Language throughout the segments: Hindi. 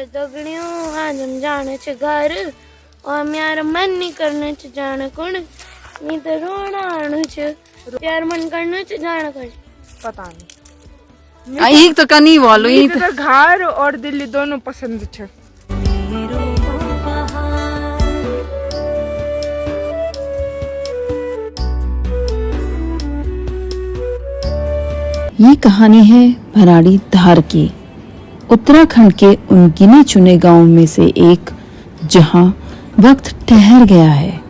दगड़ियों आज हम जाने छ घर और मेरा मन नहीं करने छ जाने कौन नहीं तो रोना आने छ यार मन करने छ जाने कौन पता नहीं एक तो कनी बोलो ये तो घर और दिल्ली दोनों पसंद छ। ये कहानी है भराड़ी धार की, उत्तराखंड के उन गिने चुने गांव में से एक जहां वक्त ठहर गया है,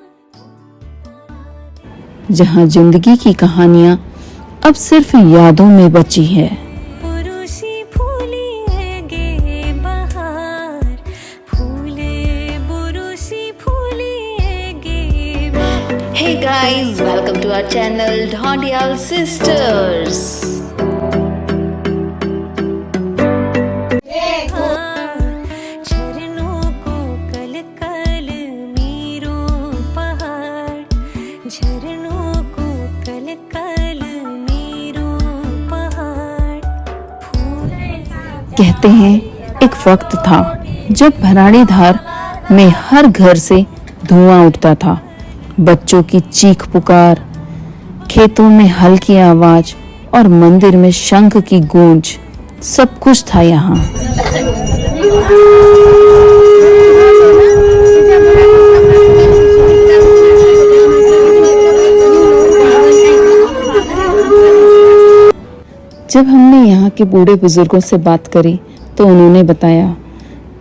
जहां जिंदगी की कहानियां अब सिर्फ यादों में बची है। Hey guys, welcome to our channel Dhondiyal Sisters. कहते हैं एक वक्त था जब भराड़ी धार में हर घर से धुआं उठता था, बच्चों की चीख पुकार, खेतों में हल की आवाज और मंदिर में शंख की गूंज, सब कुछ था यहाँ। जब हमने यहाँ के बूढ़े बुजुर्गों से बात करी तो उन्होंने बताया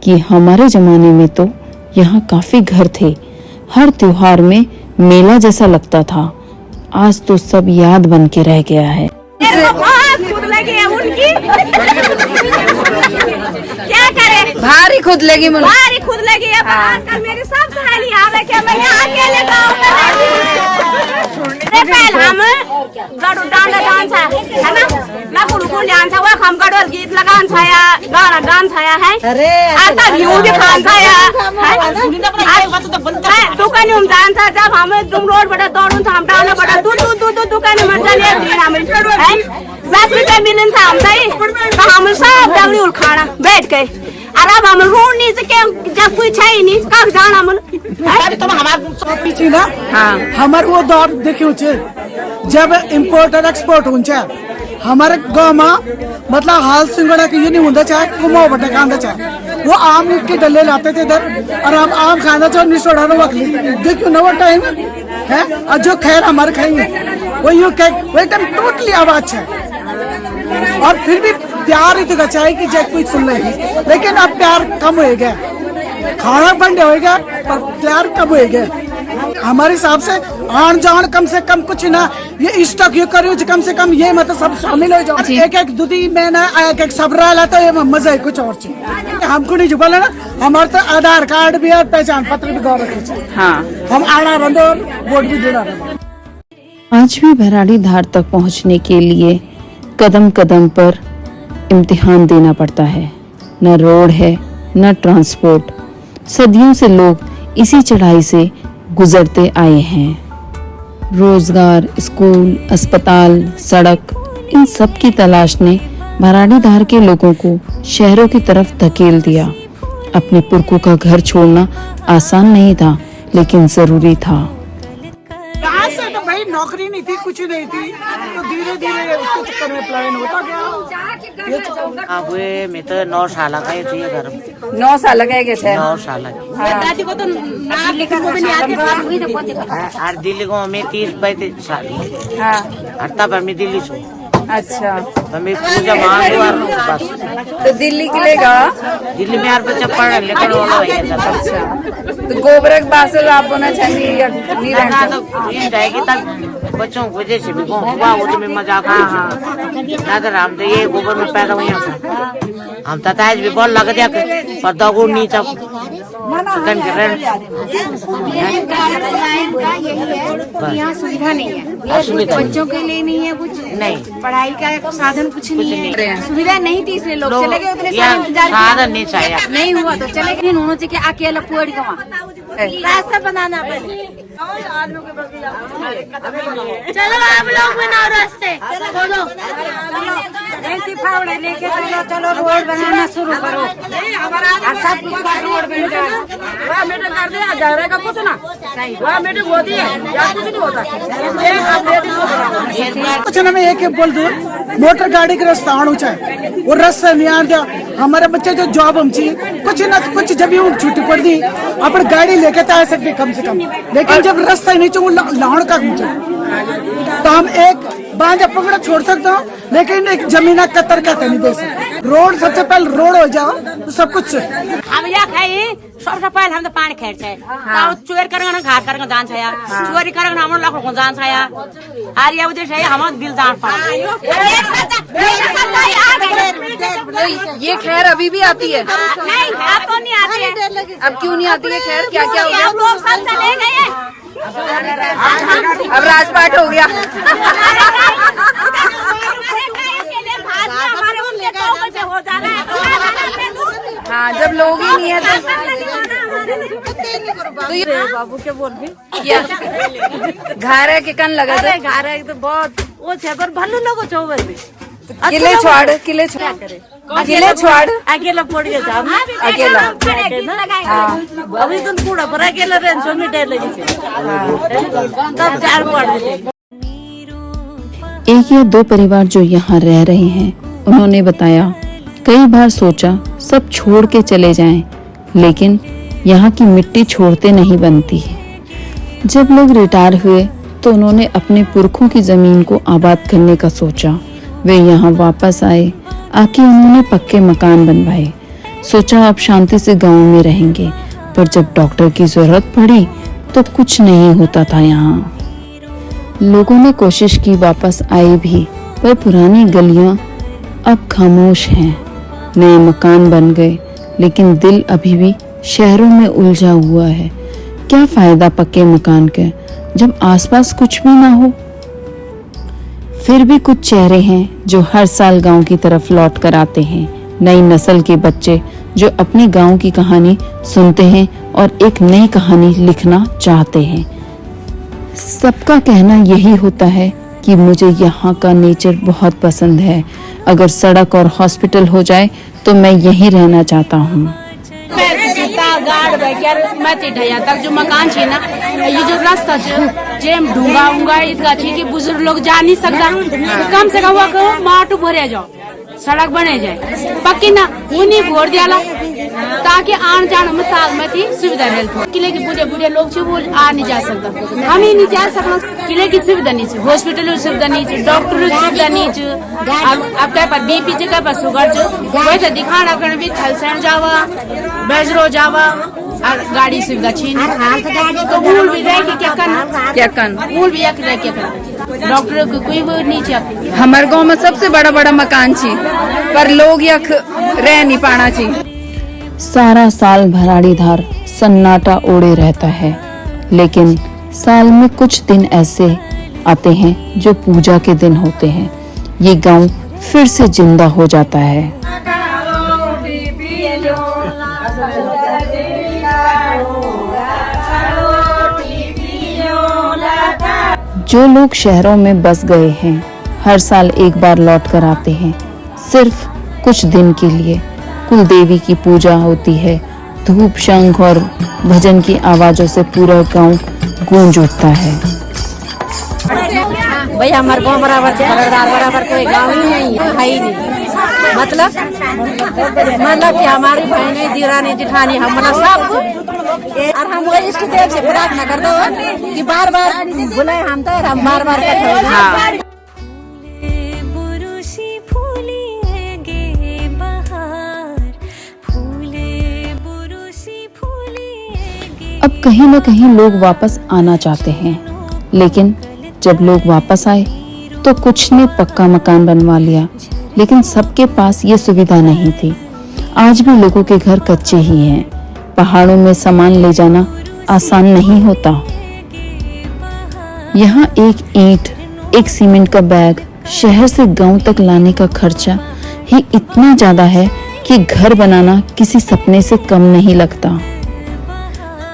कि हमारे जमाने में तो यहाँ काफी घर थे, हर त्योहार में मेला जैसा लगता था। आज तो सब याद बन के रह गया है। क्या करे, भारी खुद लगी मुझे, भारी खुद लगी है। आजकल मेरी सब सहेली आवे के मैं यहाँ अकेले गाँव में पहले हम गड़ू डांडा डांस है ना, लाखों रुपये डांस है, वो हम गड़ोर गीत लगान छाया, गाना डांस छाया है। अरे आता व्यू भी खान छाया दुकान में डांस है। जब हम तुम रोड बड़ा दौड़ूं था, हम डांडा बड़ा दूर दुकान में चले दिन हम 10 रुपए मिलन था हम सही, तो हम सब दगड़ी उल खाना बैठ गए। अब हम रोड नहीं से जब कोई छै नहीं का जाना हम तुम हमार पीछे ना हमार वो दौर देखियो छे जब इंपोर्ट और एक्सपोर्ट हुन्छ हमारे गांव में, मतलब हाल सिंगड़ा के ये नहीं होता चाहे कुमाओ बटा खाना चाहे वो आम के डले लाते थे इधर, और हम आम खाना चाहे निसोड़ा वकली देखियो ना वो टाइम है। और जो खैर हमारे खाएंगे वो यूँ वो एकदम टोटली आवाज है, और फिर भी प्यार ही तो चाहिए कि जब कोई सुन रही, लेकिन अब प्यार कम हो गया, खाना बंद हो गया पर प्यार कम हो गया। हमारे हिसाब से आन जान कम से कम कुछ ना, ये स्टॉक ये करो कम से कम ये मतलब सब शामिल हो जाओ। एक दूधी में ना एक सब रहा तो ये मजा है कुछ और चीज। हमको नहीं बोला ना, हमारे तो आधार कार्ड भी और पहचान पत्र भी गौर रखे, हाँ हम आड़ा बंदो और वोट भी देना। आज भी भराड़ी धार तक पहुँचने के लिए कदम कदम पर इम्तिहान देना पड़ता है। न रोड है न ट्रांसपोर्ट, सदियों से लोग इसी चढ़ाई से गुजरते आए हैं। रोजगार, स्कूल, अस्पताल, सड़क, इन सब की तलाश ने भराड़ी धार के लोगों को शहरों की तरफ धकेल दिया। अपने पुरखों का घर छोड़ना आसान नहीं था, लेकिन जरूरी था। तो भाई नौकरी नहीं थी, कुछ नहीं थी, तो धीरे धीरे उसके चक्कर में प्लान होता गया। अब मैं तो 9 साल का ही थी घर में। 9 साल का है 9 साल दादी को तो नाम लिखने को भी नहीं आते, और दिल्ली को मैं 30-35 साल और तब मैं दिल्ली छू। अच्छा, तो मैं पूजा वहाँ बस तो दिल्ली के लिए दिल्ली में यार बच्चा पढ़ लेकिन वो अच्छा, तो गोबरक बासल आप होना चाहिए नहीं रहता तो ये जाएगी तब बच्चों को वजह से भी हुआ वो तो मैं मजाक ना हम तो ये गोबर में पैदा हुए हम तताज भी बहुत लग दिया पर दगो नहीं तब यहाँ सुविधा नहीं है, बच्चों के लिए नहीं है कुछ नहीं, पढ़ाई का साधन कुछ नहीं है, सुविधा नहीं थी इसलिए लोग चले गए। उतने साधन नहीं चाहिए, नहीं हुआ तो चले गए। उन्होंने अकेला पुअड़ी का रास्ता बनाना पड़े चलो आप लोग बनाओ रास्ते खोदो। लेके चलो चलो रोड बनाना शुरू करो और सब कुछ का रोड बन जाए। वह मीटिंग कर दिया जा रहा का कुछ ना वह मीटिंग होती है या कुछ नहीं होता। कुछ ना मैं एक बोल दूं, मोटर गाड़ी का रास्ता आना चाहिए, वो रास्ता नहीं आ गया। हमारे बच्चे जो जॉब हम चाहिए कुछ ना कुछ जब भी छुट्टी पड़ दी अपन गाड़ी लेके तो आ सकते कम से कम, लेकिन जब रास्ता नहीं चाहिए लाहौर का घूम तो हम एक बांझा पकड़ा छोड़ सकता हूँ, लेकिन एक जमीन कतर का नहीं दे सकते। रोड सबसे पहले रोड हो जाओ तो सब कुछ हम या खाई सबसे पहले हम तो पानी खेर छे चोर करन घाट करन जान छ या चोरी करन हम लोग को जान छ या आरिया उदे छ हम बिल जान पा। ये खैर अभी भी आती है? नहीं अब तो नहीं आती है। अब क्यों नहीं आती है खैर? क्या क्या हो गया? लोग सब चले गए अब राजपाट हो गया। हाँ जब लोग ही नहीं है तो ये बाबू के बोल भी घारे के कन लगा था। घारे तो बहुत वो छे पर भल्लू लोगो चौबे किले छोड़ अकेला पड़ गया था अकेला। अभी तुम पूरा पर अकेला रेंसो में डर लगी थी तब चार पड़ गए। एक या दो परिवार जो यहाँ रह रहे हैं उन्होंने बताया कई बार सोचा सब छोड़ के चले जाएं, लेकिन यहाँ की मिट्टी छोड़ते नहीं बनती है। जब लोग रिटायर हुए तो उन्होंने अपने पुरखों की जमीन को आबाद करने का सोचा। वे यहाँ वापस आए, आके उन्होंने पक्के मकान बनवाए। सोचा अब शांति से गांव में रहेंगे, पर जब डॉक्टर की जरूरत पड़ी तो कुछ नहीं होता था यहाँ। लोगों ने कोशिश की, वापस आए भी, पर पुरानी गलियां अब खामोश हैं। नए मकान बन गए, लेकिन दिल अभी भी शहरों में उलझा हुआ है। क्या फायदा पक्के मकान का जब आसपास कुछ भी ना हो। फिर भी कुछ चेहरे हैं जो हर साल गांव की तरफ लौट कर आते हैं। नई नस्ल के बच्चे जो अपनी गांव की कहानी सुनते हैं और एक नई कहानी लिखना चाहते हैं। सबका कहना यही होता है कि मुझे यहाँ का नेचर बहुत पसंद है। अगर सड़क और हॉस्पिटल हो जाए तो मैं यहीं रहना चाहता हूँ। तक जो मकान छे ना ये जो रास्ता जेम ढूंगा उंगा इतना छे कि बुजुर्ग लोग जा नहीं सकता। तो कम से कम वो माटू भरे जाओ सड़क बने जाए पक्की ना उन्हीं भोर दियाला ताकि आन जान में ताल में थी सुविधा रहे। किले के बूढ़े बूढ़े लोग छे वो आ नहीं जा सकता, हम ही नहीं जा सकना। किले की सुविधा नहीं है, हॉस्पिटल की सुविधा नहीं है, डॉक्टर की सुविधा नहीं है। अब कहीं पर बीपी से कहीं पर शुगर जो वही तो दिखाना करने भी थलसेन जावा बेजरो जावा और गाड़ी सुविधा छीन तो मूल भी रह के क्या करना मूल भी रह के डॉक्टर को कोई वो नहीं चाहिए। हमारे गांव में सबसे बड़ा बड़ा मकान छी, पर लोग यख रह नहीं पाना छी। सारा साल भराड़ीधार सन्नाटा ओढ़े रहता है, लेकिन साल में कुछ दिन ऐसे आते हैं जो पूजा के दिन होते हैं। ये गांव फिर से जिंदा हो जाता है। जो लोग शहरों में बस गए हैं हर साल एक बार लौट कर आते हैं, सिर्फ कुछ दिन के लिए। कुल देवी की पूजा होती है, धूप शंख और भजन की आवाजों से पूरा गांव गूंज उठता है। भाई हमारे गाँव बराबर बराबर कोई गाँव ही नहीं है ही नहीं। मतलब कि हमारी बहनें दीरानी जिठानी हमारा सब और हम वही इष्ट देव से प्रार्थना कर दो कि बार बार बुलाए हम तो हम बार बार अब कहीं न कहीं लोग वापस आना चाहते हैं, लेकिन जब लोग वापस आए तो कुछ ने पक्का मकान बनवा लिया, लेकिन सबके पास ये सुविधा नहीं थी। आज भी लोगों के घर कच्चे ही हैं। पहाड़ों में सामान ले जाना आसान नहीं होता। यहाँ एक ईंट, एक सीमेंट का बैग शहर से गांव तक लाने का खर्चा ही इतना ज्यादा है कि घर बनाना किसी सपने से कम नहीं लगता।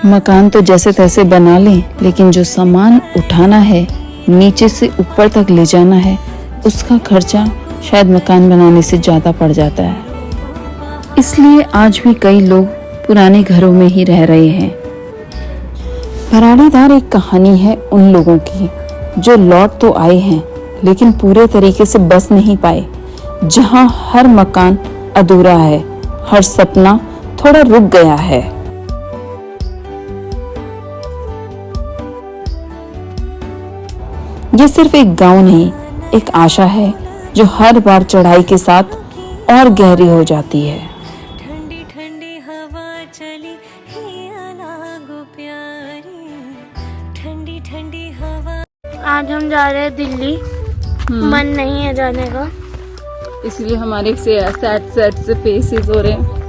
मकान तो जैसे तैसे बना लें, लेकिन जो सामान उठाना है, नीचे से ऊपर तक ले जाना है, उसका खर्चा शायद मकान बनाने से ज्यादा पड़ जाता है। इसलिए आज भी कई लोग पुराने घरों में ही रह रहे हैं। भराड़ीदार एक कहानी है उन लोगों की जो लौट तो आए हैं, लेकिन पूरे तरीके से बस नहीं पाए, जहां हर मकान अधूरा है, हर सपना थोड़ा रुक गया है। ये सिर्फ एक गांव नहीं, एक आशा है जो हर बार चढ़ाई के साथ और गहरी हो जाती है। ठंडी ठंडी हवा चली हिया लागो प्यारी, ठंडी ठंडी हवा। आज हम जा रहे हैं दिल्ली, मन नहीं है जाने का, इसलिए हमारे से सैड से फेसेस हो रहे हैं।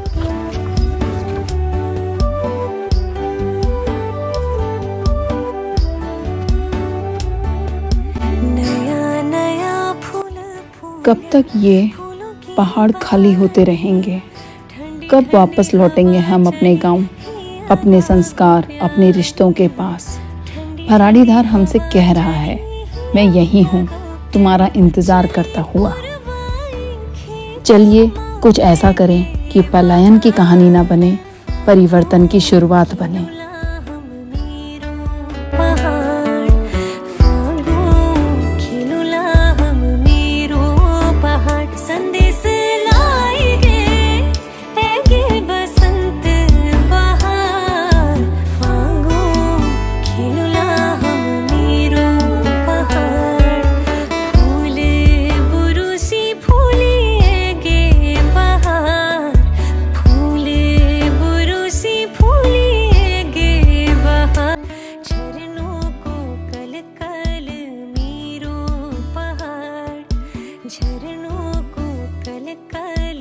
नया नया फूल कब तक ये पहाड़ खाली होते रहेंगे? कब वापस लौटेंगे हम अपने गांव, अपने संस्कार, अपने रिश्तों के पास? भराड़ीदार हमसे कह रहा है, मैं यही हूँ, तुम्हारा इंतजार करता हुआ। चलिए कुछ ऐसा करें कि पलायन की कहानी ना बने, परिवर्तन की शुरुआत बने। झरनों को कल कल